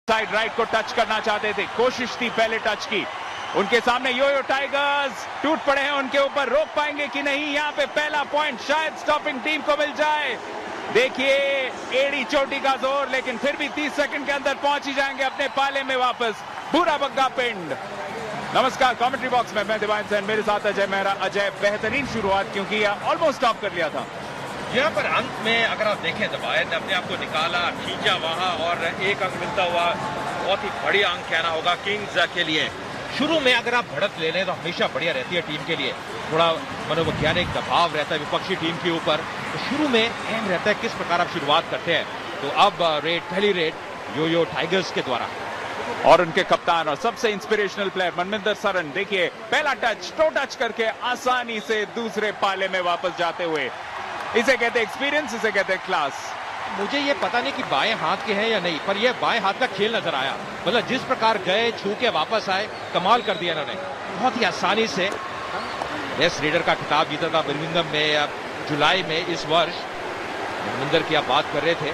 Side right को touch करना चाहते थे, कोशिश थी पहले टच की। उनके सामने यो-यो टाइगर्स टूट पड़े हैं, उनके ऊपर रोक पाएंगे कि नहीं। यहाँ पे पहला पॉइंट शायद स्टॉपिंग टीम को मिल जाए। देखिए एड़ी चोटी का जोर, लेकिन फिर भी 30 सेकंड के अंदर पहुंच ही जाएंगे अपने पाले में वापस। बुरा बग्गा पिंड। नमस्कार, कमेंट्री बॉक्स में मैं दिवान सेन, मेरे साथ अजय मेहरा। अजय, बेहतरीन शुरुआत क्योंकि ऑलमोस्ट स्टॉप कर लिया था। यहाँ पर अंत में अगर आप देखें तो बायर ने अपने आप को निकाला, खींचा वहां और एक अंक मिलता हुआ बहुत ही बढ़िया अंक कहना होगा किंग्स के लिए। शुरू में अगर आप बढ़त ले लें तो हमेशा बढ़िया रहती है टीम के लिए, थोड़ा मनोवैज्ञानिक दबाव रहता है विपक्षी टीम के ऊपर, तो शुरू में अहम रहता है किस प्रकार आप शुरुआत करते हैं। तो अब पहली रेड यो-यो टाइगर्स के द्वारा और उनके कप्तान और सबसे इंस्पिरेशनल प्लेयर मनविंदर सरन, देखिए पहला टच टो टच करके आसानी से दूसरे पाले में वापस जाते हुए। इसे कहते हैं एक्सपीरियंस, इसे कहते हैं क्लास। मुझे ये पता नहीं कि बाएं हाथ के हैं या नहीं, पर ये बाएं हाथ का खेल नजर आया। मतलब जिस प्रकार गए, छू के वापस आए, कमाल कर दिया इन्होंने। बहुत ही आसानी से बेस्ट रेडर का खिताब जीता था बर्मिंघम में जुलाई में इस वर्ष। मनविंदर की आप बात कर रहे थे।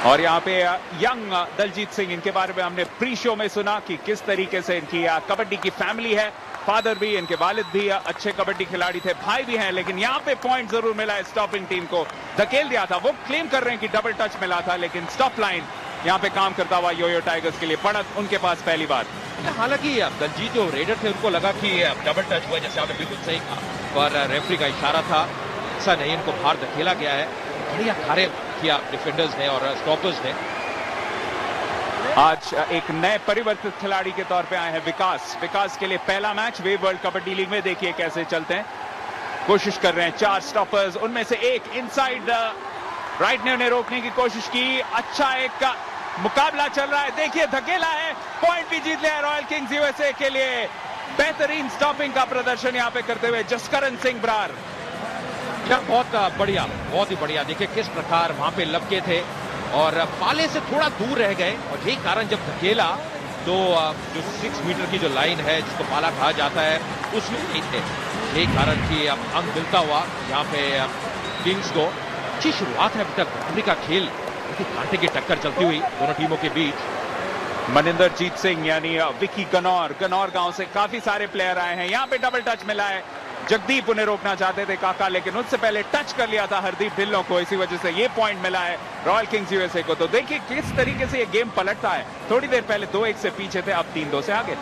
और यहाँ पे यंग दलजीत सिंह, इनके बारे में हमने प्री शो में सुना कि किस तरीके से इनकी कबड्डी की फैमिली है। फादर भी, इनके वालिद भी अच्छे कबड्डी खिलाड़ी थे, भाई भी हैं, लेकिन यहाँ पे पॉइंट जरूर मिला है स्टॉपिंग टीम को। धकेल दिया था, वो क्लेम कर रहे हैं कि डबल टच मिला था, लेकिन स्टॉप लाइन यहाँ पे काम करता हुआ यो-यो टाइगर्स के लिए बढ़त उनके पास पहली बार। हालांकि दलजीत जो रेडर थे उनको लगा कि डबल टच हुआ, जैसे आपने बिल्कुल सही कहा, पर रेफरी का इशारा था, ऐसा नहीं, इनको बाहर धकेला गया है। बढ़िया कार्य किया डिफेंडर्स ने और स्टॉपर्स ने। आज एक नए परिवर्तित खिलाड़ी के तौर पे आए हैं विकास के लिए पहला match wave world kabaddi league में। देखिए कैसे चलते हैं, कोशिश कर रहे हैं 4 स्टॉपर्स, उनमें से एक इनसाइड राइट ने उन्हें रोकने की कोशिश की। अच्छा एक मुकाबला चल रहा है, देखिए धकेला है, पॉइंट भी जीत लिया रॉयल किंग्स यूएसए के लिए। बेहतरीन स्टॉपिंग का प्रदर्शन यहाँ पे करते हुए जसकरण सिंह ब्रार। बहुत बढ़िया, बहुत ही बढ़िया। देखिए किस प्रकार वहां पे लपके थे और पाले से थोड़ा दूर रह गए, और यही कारण जब धकेला तो जो 6 मीटर की जो लाइन है जिसको पाला कहा जाता है उसमें नहीं थे। यही कारण कि अब अंक मिलता हुआ यहाँ पे किंग्स को। अच्छी शुरुआत है अभी तक कबड्डी का खेल, कांटे की टक्कर चलती हुई दोनों टीमों के बीच। मनिंदर जीत सिंह यानी विकी गनौर गांव से काफी सारे प्लेयर आए हैं। यहाँ पे डबल टच मिला है, जगदीप उन्हें रोकना चाहते थे काका, लेकिन उससे पहले टच कर लिया था हरदीप ढिल्लों को, इसी वजह से ये पॉइंट मिला है रॉयल किंग्स यूएसए को। तो देखिए किस तरीके से ये गेम पलटता है, थोड़ी देर पहले 2-1 से पीछे थे, अब 3-2 से आगे।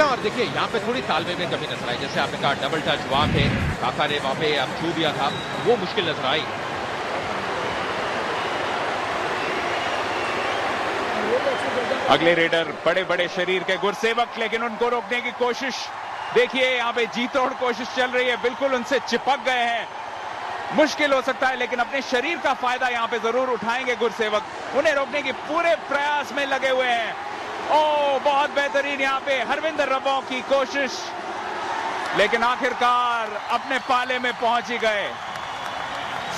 और देखिए यहाँ पे थोड़ी तालमेल में कमी नजर आई, जैसे आपने कहा डबल टच वहां पे काका ने वहां पे छू दिया था, वो मुश्किल नजर आई। अगले रेडर बड़े बड़े शरीर के गुरसेवक, लेकिन उनको रोकने की कोशिश, देखिए यहाँ पे जी तोड़ कोशिश चल रही है, बिल्कुल उनसे चिपक गए हैं। मुश्किल हो सकता है, लेकिन अपने शरीर का फायदा यहाँ पे जरूर उठाएंगे गुरसेवक, उन्हें रोकने की पूरे प्रयास में लगे हुए हैं। ओ बहुत बेहतरीन यहाँ पे हरविंदर रबो की कोशिश, लेकिन आखिरकार अपने पाले में पहुंच ही गए,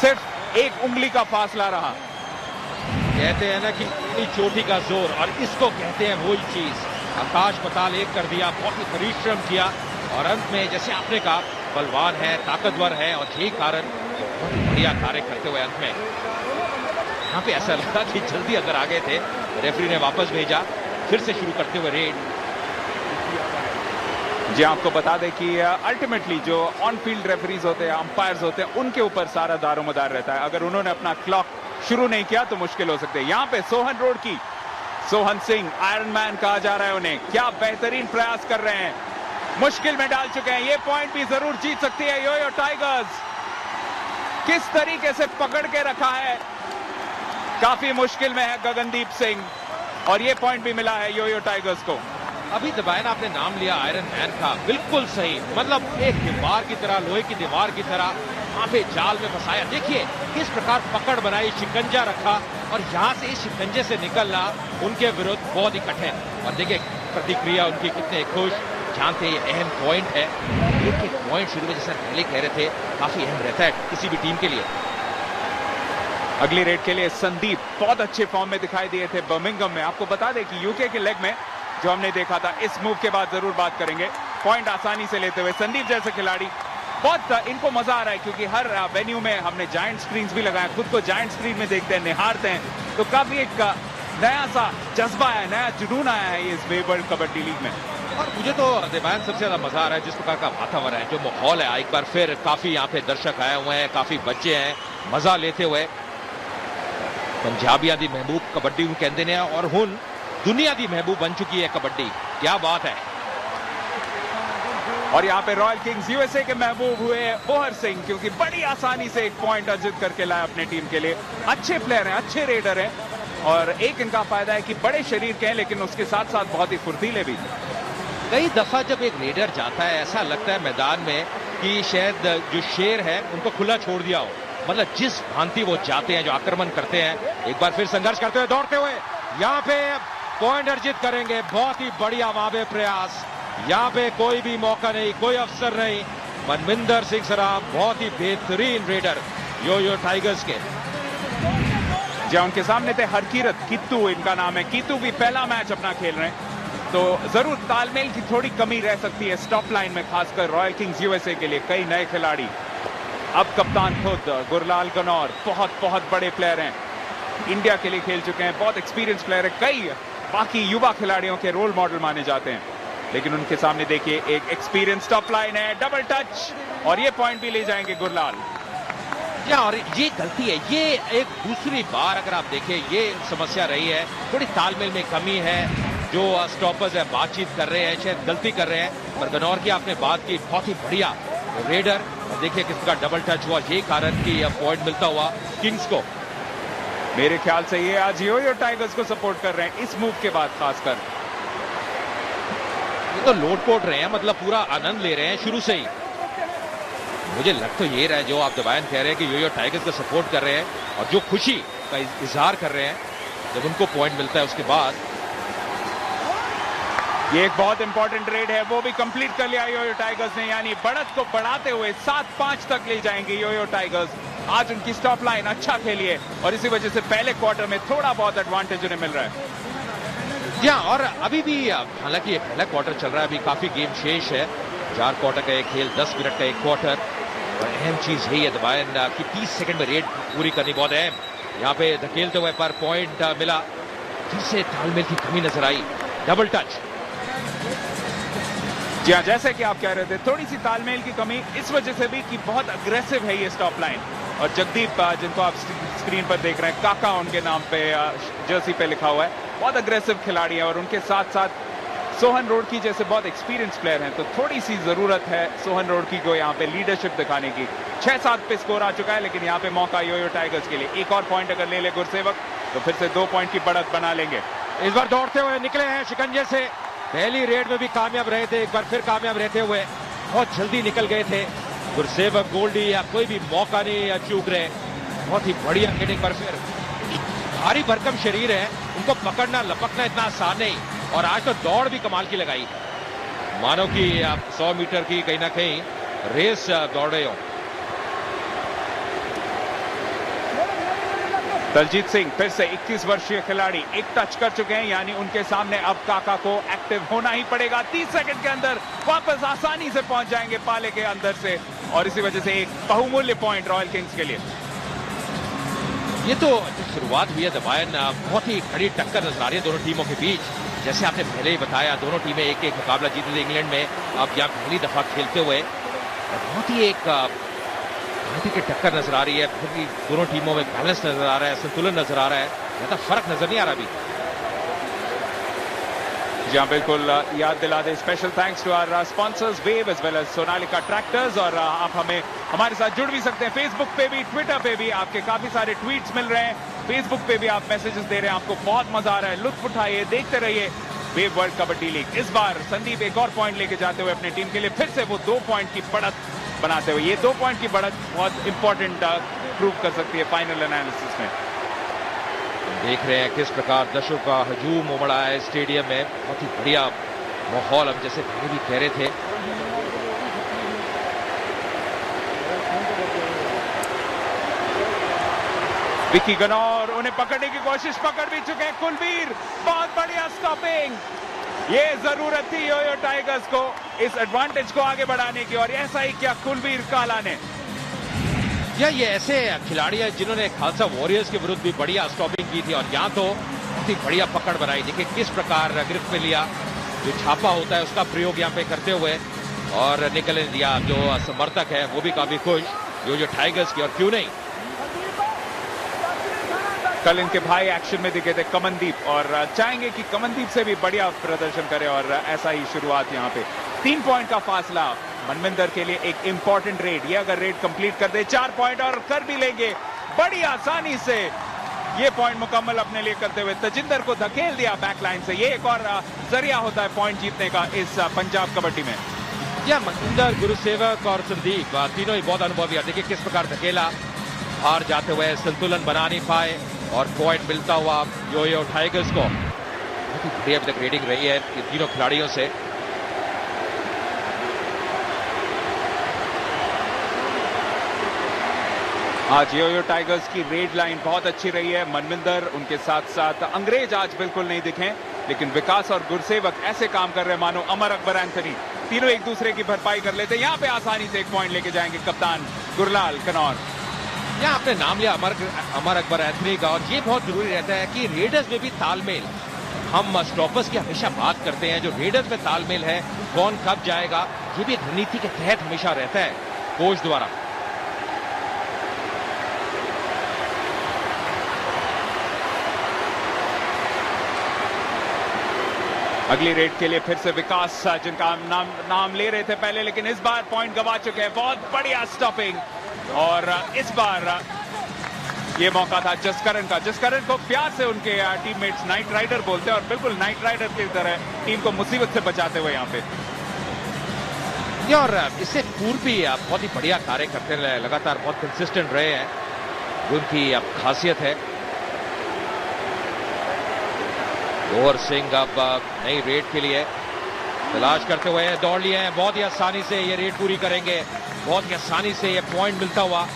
सिर्फ एक उंगली का फासला रहा। कहते हैं ना कि चोटी का जोर, और इसको कहते हैं वही चीज। आकाश पताल एक कर दिया, बहुत ही परिश्रम किया, और अंत में जैसे आपने कहा बलवान है, ताकतवर है, और यही कारण बहुत बढ़िया कार्य करते हुए अंत में यहाँ पे ऐसा लगा कि जल्दी अगर आ गए थे, रेफरी ने वापस भेजा, फिर से शुरू करते हुए रेड। जी आपको बता दें कि अल्टीमेटली जो ऑन फील्ड रेफरीज होते हैं, अंपायर्स होते हैं, उनके ऊपर सारा दारोमदार रहता है। अगर उन्होंने अपना क्लॉक शुरू नहीं किया तो मुश्किल हो सकते हैं। यहाँ पे सोहन रोड की सोहन सिंह, आयरन मैन कहा जा रहा है उन्हें, क्या बेहतरीन प्रयास कर रहे हैं, मुश्किल में डाल चुके हैं। ये पॉइंट भी जरूर जीत सकती है यो-यो टाइगर्स। किस तरीके से पकड़ के रखा है, काफी मुश्किल में है गगनदीप सिंह, और ये पॉइंट भी मिला है यो-यो टाइगर्स को। अभी दबायन आपने नाम लिया आयरन मैन का, बिल्कुल सही, मतलब एक दीवार की तरह, लोहे की दीवार की तरह वहां पे जाल में फंसाया। देखिए किस प्रकार पकड़ बनाई, शिकंजा रखा, और यहां से इस शिकंजे से निकलना उनके विरुद्ध बहुत ही कठिन। और देखिए प्रतिक्रिया उनकी कितने खुश, जानते ये अहम पॉइंट है। एक एक पॉइंट शुरू में जैसा पहले कह रहे थे काफी अहम रहता है किसी भी टीम के लिए। अगली रेड के लिए संदीप बहुत अच्छे फॉर्म में दिखाई दिए थे बर्मिंघम में। आपको बता दें कि यूके के लेग में जो हमने देखा था, इस मूव के बाद जरूर बात करेंगे। पॉइंट आसानी से लेते हुए संदीप जैसे खिलाड़ी, बहुत इनको मजा आ रहा है क्योंकि हर वेन्यू में हमने जायंट स्क्रीन्स भी लगाए, खुद को जायंट स्क्रीन में देखते हैं, निहारते हैं तो काफी एक नया सा जज्बा है, नया जुनून आया है इस वेव वर्ल्ड कबड्डी लीग में। और मुझे तो देवान सबसे ज्यादा मजा आ रहा है जिस प्रकार का वातावरण है, जो माहौल है। एक बार फिर काफी यहाँ पे दर्शक आए हुए हैं, काफी बच्चे हैं मजा लेते हुए। पंजाबियां दी महबूब कबड्डी कहते हैं और हुन दुनिया दी महबूब बन चुकी है कबड्डी। क्या बात है। और यहाँ पे रॉयल किंग्स यूएसए के महबूब हुए ओहर सिंह, क्योंकि बड़ी आसानी से एक पॉइंट अर्जित करके लाए अपने टीम के लिए। अच्छे प्लेयर हैं, अच्छे रेडर हैं, और एक इनका फायदा है कि बड़े शरीर के हैं लेकिन उसके साथ साथ बहुत ही फुर्तीले भी। कई दफा जब एक रेडर जाता है ऐसा लगता है मैदान में कि शायद जो शेर है उनको खुला छोड़ दिया हो। मतलब जिस भांति वो जाते हैं, जो आक्रमण करते हैं। एक बार फिर संघर्ष करते हुए, दौड़ते हुए यहाँ पे पॉइंट अर्जित करेंगे। बहुत ही बढ़िया वहां पे प्रयास। यहाँ पे कोई भी मौका नहीं, कोई अवसर नहीं। मनविंदर सिंह सराफ बहुत ही बेहतरीन रेडर यो टाइगर्स के। जहां उनके सामने थे हरकीरत कीतू, इनका नाम है। कीतू भी पहला मैच अपना खेल रहे हैं, तो जरूर तालमेल की थोड़ी कमी रह सकती है स्टॉप लाइन में, खासकर रॉयल किंग्स यूएसए के लिए। कई नए खिलाड़ी, अब कप्तान खुद गुरलाल गनौर, बहुत बड़े प्लेयर हैं, इंडिया के लिए खेल चुके हैं, बहुत एक्सपीरियंस प्लेयर है। कई बाकी युवा खिलाड़ियों के रोल मॉडल माने जाते हैं, लेकिन उनके सामने देखिए एक एक्सपीरियंस टॉप लाइन है। डबल टच, और ये पॉइंट भी ले जाएंगे गुरलाल। और ये गलती है, ये एक दूसरी बार अगर आप देखें ये समस्या रही है। थोड़ी तालमेल में कमी है, जो स्टॉपर्स है बातचीत कर रहे हैं, शायद गलती कर रहे हैं। पर गनौर की आपने बात की, बहुत ही बढ़िया रेडर। और देखिए किसका डबल टच हुआ, ये कारण कि पॉइंट मिलता हुआ किंग्स को। मेरे ख्याल से ये आज यो टाइगर्स को सपोर्ट कर रहे हैं इस मूव के बाद। खासकर ये तो लोटपोट रहे हैं, मतलब पूरा आनंद ले रहे हैं शुरू से ही। मुझे लग तो ये रहा है जो आप दबायन कह रहे हैं कि यो टाइगर्स को सपोर्ट कर रहे हैं, और जो खुशी का इजहार कर रहे हैं जब उनको पॉइंट मिलता है उसके बाद। ये एक बहुत इंपॉर्टेंट रेड है, वो भी कंप्लीट कर लिया यो टाइगर्स ने, यानी बढ़त को बढ़ाते हुए 7-5 तक ले जाएंगे यो टाइगर्स। आज उनकी स्टॉप लाइन अच्छा खेली है, और इसी वजह से पहले क्वार्टर में थोड़ा बहुत एडवांटेज उन्हें मिल रहा है। और अभी भी हालांकि ये पहला क्वार्टर चल रहा है, अभी काफी गेम शेष है। 4 क्वार्टर का एक खेल, 10 मिनट का एक क्वार्टर। और अहम चीज यही है दबायन कि 30 सेकंड में रेड पूरी करनी बहुत अहम। यहाँ पे धकेलते हुए पर पॉइंट मिला, फिर से तालमेल की कमी नजर आई। Double touch. जी हाँ, जैसे कि आप कह रहे थे, थोड़ी सी तालमेल की कमी इस वजह से भी कि बहुत अग्रेसिव है ये स्टॉप लाइन। और जगदीप, जिनको आप स्क्रीन पर देख रहे हैं, काका उनके नाम पे जर्सी पे लिखा हुआ है, बहुत अग्रेसिव खिलाड़ी है। और उनके साथ साथ सोहन रोडकी जैसे बहुत एक्सपीरियंस प्लेयर हैं, तो थोड़ी सी जरूरत है सोहन रोडकी को यहाँ पे लीडरशिप दिखाने की। 6-7 पे स्कोर आ चुका है, लेकिन यहाँ पे मौका यो टाइगर्स के लिए। एक और पॉइंट अगर ले गुरसेवक तो फिर से 2 पॉइंट की बढ़त बना लेंगे। इस बार दौड़ते हुए निकले हैं शिकंजे से। पहली रेड में भी कामयाब रहे थे, एक बार फिर कामयाब रहते हुए बहुत जल्दी निकल गए थे। गुरसेवक, गोल्डी या कोई भी मौका नहीं चूक रहे। बहुत ही बढ़िया हिटिंग। पर फिर भारी भरकम शरीर है, उनको पकड़ना लपकना इतना आसान नहीं। और आज तो दौड़ भी कमाल की लगाई, मानो कि आप 100 मीटर की कहीं ना कहीं रेस दौड़ रहे हो। दलजीत सिंह फिर से 21 वर्षीय खिलाड़ी एक टच कर चुके हैं, यानी उनके सामने अब काका को एक्टिव होना ही पड़ेगा। 30 सेकंड के अंदर वापस आसानी से पहुंच जाएंगे पाले के अंदर से, और इसी वजह से एक बहुमूल्य पॉइंट रॉयल किंग्स के लिए। ये तो शुरुआत हुई है दबायन, बहुत ही कड़ी टक्कर नजर आ रही है दोनों टीमों के बीच। जैसे आपने पहले ही बताया, दोनों टीमें एक मुकाबला जीती थी इंग्लैंड में, अब यहाँ पहली दफा खेलते हुए बहुत ही एक की टक्कर नजर आ रही है। फिर भी दोनों टीमों में बैलेंस नजर आ रहा है, संतुलन नजर आ रहा है, ज्यादा फर्क नजर नहीं आ रहा अभी। जी हाँ, बिल्कुल याद दिला दे, special thanks to our sponsors Wave as well as Sonalika tractors. और आप हमारे साथ जुड़ भी सकते हैं, फेसबुक पे भी, ट्विटर पे भी। आपके काफी सारे ट्वीट्स मिल रहे हैं, फेसबुक पे भी आप मैसेजेस दे रहे हैं, आपको बहुत मजा आ रहा है। लुत्फ उठाइए, देखते रहिए वेव वर्ल्ड कबड्डी लीग। इस बार संदीप एक और पॉइंट लेके जाते हुए अपनी टीम के लिए फिर से वो 2 पॉइंट की बढ़त बनाते हुए। ये 2 पॉइंट की बढ़त बहुत इंपॉर्टेंट प्रूव कर सकती है फाइनल एनालिसिस में। देख रहे हैं किस प्रकार दर्शकों का हजूम उमड़ा है स्टेडियम में, बहुत ही बढ़िया माहौल। हम जैसे पहले भी कह रहे थे, विकी गनौर उन्हें पकड़ने की कोशिश, पकड़ भी चुके हैं कुलवीर। बहुत बढ़िया स्टॉपिंग, ये जरूरत थी यो टाइगर्स को इस एडवांटेज को आगे बढ़ाने की, और ऐसा ही किया कुलवीर काला ने। ये ऐसे खिलाड़ी हैं जिन्होंने खालसा वॉरियर्स के विरुद्ध भी बढ़िया स्टॉपिंग की थी और यहाँ तो बहुत ही बढ़िया पकड़ बनाई। देखिए किस प्रकार गिरफ्त में लिया, जो छापा होता है उसका प्रयोग यहाँ पे करते हुए और निकलने दिया। जो समर्थक है वो भी काफी खुश, जो टाइगर्स की, और क्यों नहीं। कल इनके भाई एक्शन में दिखे थे कमनदीप, और चाहेंगे कि कमनदीप से भी बढ़िया प्रदर्शन करे और ऐसा ही शुरुआत यहाँ पे। 3 पॉइंट का फासला मनविंदर के लिए, एक इंपॉर्टेंट रेड। ये अगर रेड कंप्लीट कर दे 4 पॉइंट और कर भी लेंगे बड़ी आसानी से ये पॉइंट मुकम्मल अपने लिए करते हुए। तजिंदर को धकेल दिया बैकलाइन से, ये एक और जरिया होता है पॉइंट जीतने का इस पंजाब कबड्डी में। या मनविंदर, गुरुसेवक और संदीप तीनों ही बहुत अनुभवी। देखिए किस प्रकार धकेला, हार जाते हुए संतुलन बना नहीं पाए और पॉइंट मिलता हुआ यो टाइगर्स को। बहुत ही बढ़िया अभी तक रेडिंग रही है इन तीनों खिलाड़ियों से। आज यो टाइगर्स की रेड लाइन बहुत अच्छी रही है। मनविंदर, उनके साथ साथ अंग्रेज आज बिल्कुल नहीं दिखे, लेकिन विकास और गुरसेवक ऐसे काम कर रहे हैं मानो अमर अकबर एंथनी। तीनों एक दूसरे की भरपाई कर लेते हैं। यहाँ पे आसानी से 1 पॉइंट लेके जाएंगे कप्तान गुरलाल कनौर। यहाँ आपने नाम लिया अमर अकबर एंथनी का, और ये बहुत जरूरी रहता है कि रेडर्स में भी तालमेल। हम स्टॉपर्स की हमेशा बात करते हैं, जो रेडर्स में तालमेल है, कौन कब जाएगा, ये भी एक रणनीति के तहत हमेशा रहता है कोच द्वारा। अगली रेड के लिए फिर से विकास, जिनका नाम ले रहे थे पहले, लेकिन इस बार पॉइंट गवा चुके हैं। बहुत बढ़िया स्टॉपिंग, और इस बार ये मौका था जसकरण का। जसकरण को प्यार से उनके टीममेट्स नाइट राइडर बोलते हैं, और बिल्कुल नाइट राइडर की तरह टीम को मुसीबत से बचाते हुए यहाँ पे। और इससे पूर्व भी बहुत ही बढ़िया कार्य करते रहे, लगातार बहुत कंसिस्टेंट रहे हैं, उनकी खासियत है। गौर सिंह अब नई रेड के लिए तलाश करते हुए दौड़ लिए हैं। बहुत ही आसानी से ये रेड पूरी करेंगे, बहुत ही आसानी से ये पॉइंट मिलता हुआ।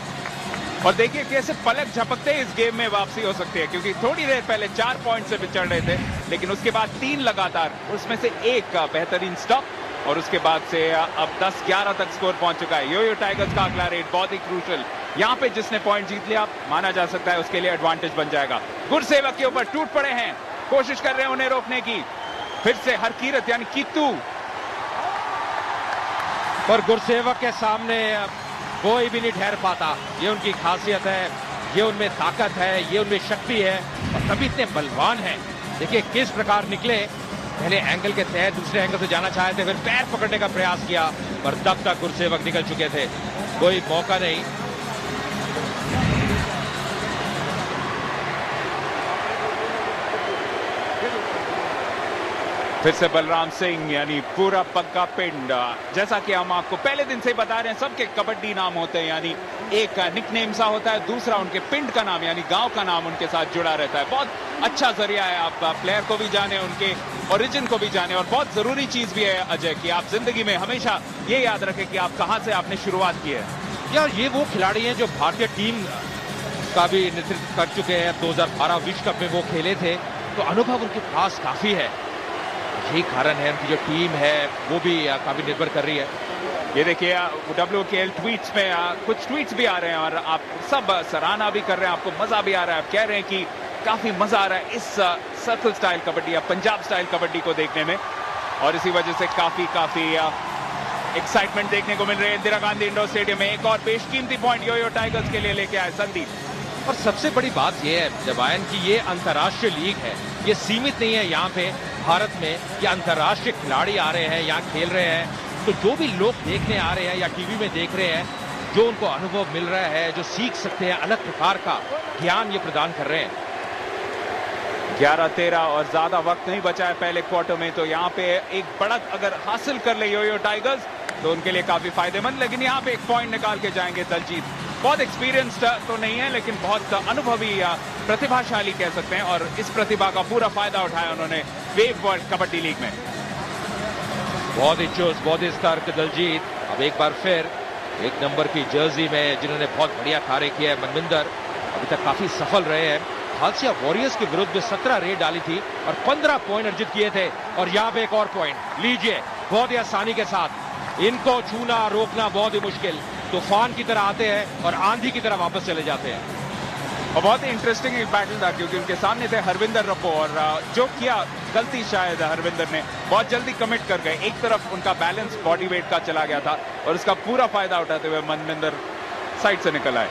और देखिए कैसे पलक झपकते इस गेम में वापसी हो सकती है, क्योंकि थोड़ी देर पहले 4 पॉइंट से बिछड़ रहे थे, लेकिन उसके बाद 3 लगातार, उसमें से एक बेहतरीन स्टॉप, और उसके बाद से अब 10-11 तक स्कोर पहुंच चुका है। यो टाइगर्स का अगला रेड बहुत ही क्रूशल। यहाँ पे जिसने पॉइंट जीत लिया, माना जा सकता है उसके लिए एडवांटेज बन जाएगा। गुरसेवक के ऊपर टूट पड़े हैं, कोशिश कर रहे हैं उन्हें रोकने की। फिर से हरकीरत यानी कीतू, और गुरसेवक के सामने कोई भी नहीं ठहर पाता। ये उनकी खासियत है, ये उनमें ताकत है, ये उनमें शक्ति है, और तभी इतने बलवान हैं। देखिए किस प्रकार निकले, पहले एंगल के तहत दूसरे एंगल से जाना चाहते, फिर पैर पकड़ने का प्रयास किया, पर तब तक गुरसेवक निकल चुके थे, कोई मौका नहीं। फिर से बलराम सिंह यानी पूरा पक्का पिंड। जैसा कि हम आपको पहले दिन से ही बता रहे हैं, सबके कबड्डी नाम होते हैं, यानी एक निकनेम सा होता है, दूसरा उनके पिंड का नाम यानी गांव का नाम उनके साथ जुड़ा रहता है। बहुत अच्छा जरिया है, आप प्लेयर को भी जाने, उनके ओरिजिन को भी जाने, और बहुत जरूरी चीज भी है अजय कि आप जिंदगी में हमेशा ये याद रखें कि आप कहां से आपने शुरुआत की है। यार ये वो खिलाड़ी हैं जो भारतीय टीम का भी नेतृत्व कर चुके हैं। 2012 विश्व कप में वो खेले थे, तो अनुभव उनके पास काफी है। यही कारण है उनकी जो टीम है वो भी काफी निर्भर कर रही है। ये देखिए WKL ट्वीट्स में कुछ ट्वीट्स भी आ रहे हैं, और आप सब सराहना भी कर रहे हैं, आपको मजा भी आ रहा है। आप कह रहे हैं कि काफी मजा आ रहा है इस सर्कल स्टाइल कबड्डी या पंजाब स्टाइल कबड्डी को देखने में, और इसी वजह से काफी एक्साइटमेंट देखने को मिल रही है। इंदिरा गांधी इंडोर स्टेडियम में एक और बेशकीमती पॉइंट यो टाइगर्स के लिए लेके आए संदीप। और सबसे बड़ी बात यह है जवान की ये अंतर्राष्ट्रीय लीग है, ये सीमित नहीं है यहाँ पे भारत में। ये अंतर्राष्ट्रीय खिलाड़ी आ रहे हैं, यहाँ खेल रहे हैं, तो जो भी लोग देखने आ रहे हैं या टीवी में देख रहे हैं, जो उनको अनुभव मिल रहा है, जो सीख सकते हैं, अलग प्रकार का ज्ञान ये प्रदान कर रहे हैं। 11-13 और ज्यादा वक्त नहीं बचा है पहले क्वार्टर में, तो यहाँ पे एक बढ़त अगर हासिल कर ले यो टाइगर्स तो उनके लिए काफी फायदेमंद। लेकिन यहाँ पे एक पॉइंट निकाल के जाएंगे दलजीत। बहुत एक्सपीरियंस्ड तो नहीं है, लेकिन बहुत अनुभवी या प्रतिभाशाली कह सकते हैं, और इस प्रतिभा का पूरा फायदा उठाया उन्होंने वेव वर्ल्ड कबड्डी लीग में। बहुत ही चुस्त, बहुत ही सतर्क दलजीत। अब एक बार फिर 1 नंबर की जर्सी में जिन्होंने बहुत बढ़िया कार्य किया है मनविंदर, अभी तक काफी सफल रहे हैं। खालसा वॉरियर्स के विरुद्ध में 17 रेड डाली थी और 15 पॉइंट अर्जित किए थे, और यहाँ पे एक और पॉइंट लीजिए बहुत ही आसानी के साथ। इनको छूना रोकना बहुत ही मुश्किल, तूफान की तरह आते हैं और आंधी की तरह वापस चले जाते हैं। और बहुत ही इंटरेस्टिंग एक बैटल था क्योंकि उनके सामने थे हरविंदर रप्पो और जो किया गलती शायद हरविंदर ने बहुत जल्दी कमिट कर गए। एक तरफ उनका बैलेंस बॉडी वेट का चला गया था और उसका पूरा फायदा उठाते हुए मनविंदर साइड से निकल आए।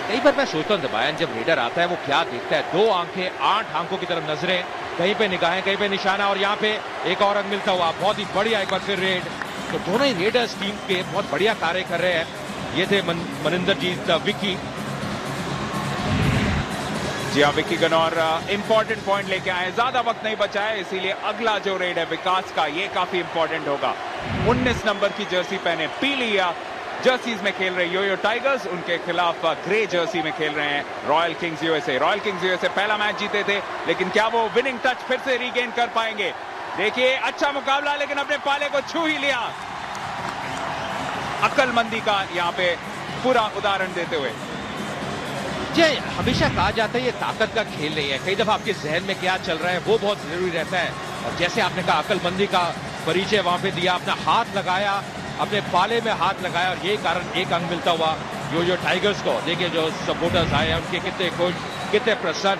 कई बार मैं सोचता हूं दबायन जब रेडर आता है वो क्या देखता है, 2 आंखें 8 आंखों की तरफ नजरें, कहीं पे निगाहें कहीं पे निशाना, और यहाँ पे एक और अंक मिलता हुआ। बहुत ही बढ़िया एक बार फिर रेड। तो दोनों ही रेडर्स टीम के बहुत बढ़िया कार्य कर रहे हैं। ये थे मनिंदरजीत विक्की। जी हाँ, विक्की गनौर इंपॉर्टेंट पॉइंट लेके आए, ज्यादा वक्त नहीं बचा है, इसीलिए अगला जो रेड है विकास का ये काफी इंपॉर्टेंट होगा। 19 नंबर की जर्सी पहने पीली जर्सीज में खेल रहे योयो टाइगर्स, उनके खिलाफ ग्रे जर्सी में खेल रहे हैं royal Kings USA. Royal Kings USA पहला मैच जीते थे, लेकिन क्या वो विनिंग टच फिर से रीगेन कर पाएंगे? देखिए अच्छा मुकाबला, लेकिन अपने पाले को छू ही लिया। अक्लमंदी का यहाँ पे पूरा उदाहरण देते हुए। जी, हमेशा कहा जाता है ये ताकत का खेल नहीं है, कई दफा आपके जहन में क्या चल रहा है वो बहुत जरूरी रहता है। और जैसे आपने कहा अक्लमंदी का परिचय वहां पे दिया, अपना हाथ लगाया, अपने पाले में हाथ लगाया, और यही कारण एक अंक मिलता हुआ योयो टाइगर्स को। देखिए जो सपोर्टर्स आए हैं उनके कितने खुश, कितने प्रसन्न,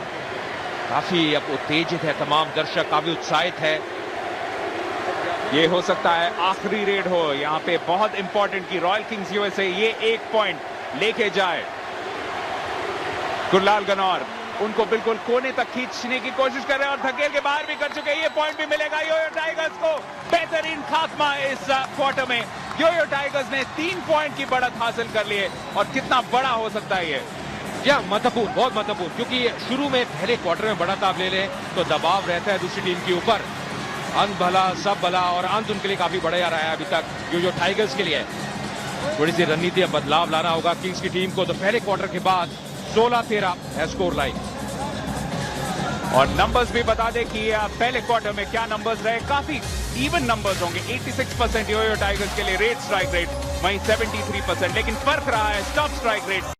काफी अब उत्तेजित है तमाम दर्शक, काफी उत्साहित है। ये हो सकता है आखिरी रेड हो यहाँ पे, बहुत इंपॉर्टेंट की रॉयल किंग्स यूएसए ये 1 पॉइंट लेके जाए। गुरलाल गनौर उनको बिल्कुल कोने तक खींचने की कोशिश कर रहे हैं और धकेल के बाहर भी कर चुके हैं। ये पॉइंट भी मिलेगा योयो टाइगर्स को। बेहतरीन खात्मा इस क्वार्टर में। योयो टाइगर्स ने 3 पॉइंट की बढ़त हासिल कर ली है, और कितना बड़ा हो सकता है ये? या महत्वपूर्ण, बहुत महत्वपूर्ण, क्योंकि शुरू में पहले क्वार्टर में बढ़त आप ले लें तो दबाव रहता है दूसरी टीम के ऊपर। अंत भला सब भला, और अंत उनके लिए काफी बढ़िया रहा है अभी तक योयो टाइगर्स के लिए। थोड़ी सी रणनीति में बदलाव लाना होगा किंग्स की टीम को। तो पहले क्वार्टर के बाद 16-13 है स्कोर लाइन। और नंबर्स भी बता दें कि पहले क्वार्टर में क्या नंबर्स रहे। काफी इवन नंबर्स होंगे। 86% योयो टाइगर्स के लिए रेट स्ट्राइक रेट, वहीं 73%, लेकिन फर्क रहा है स्टॉप स्ट्राइक रेट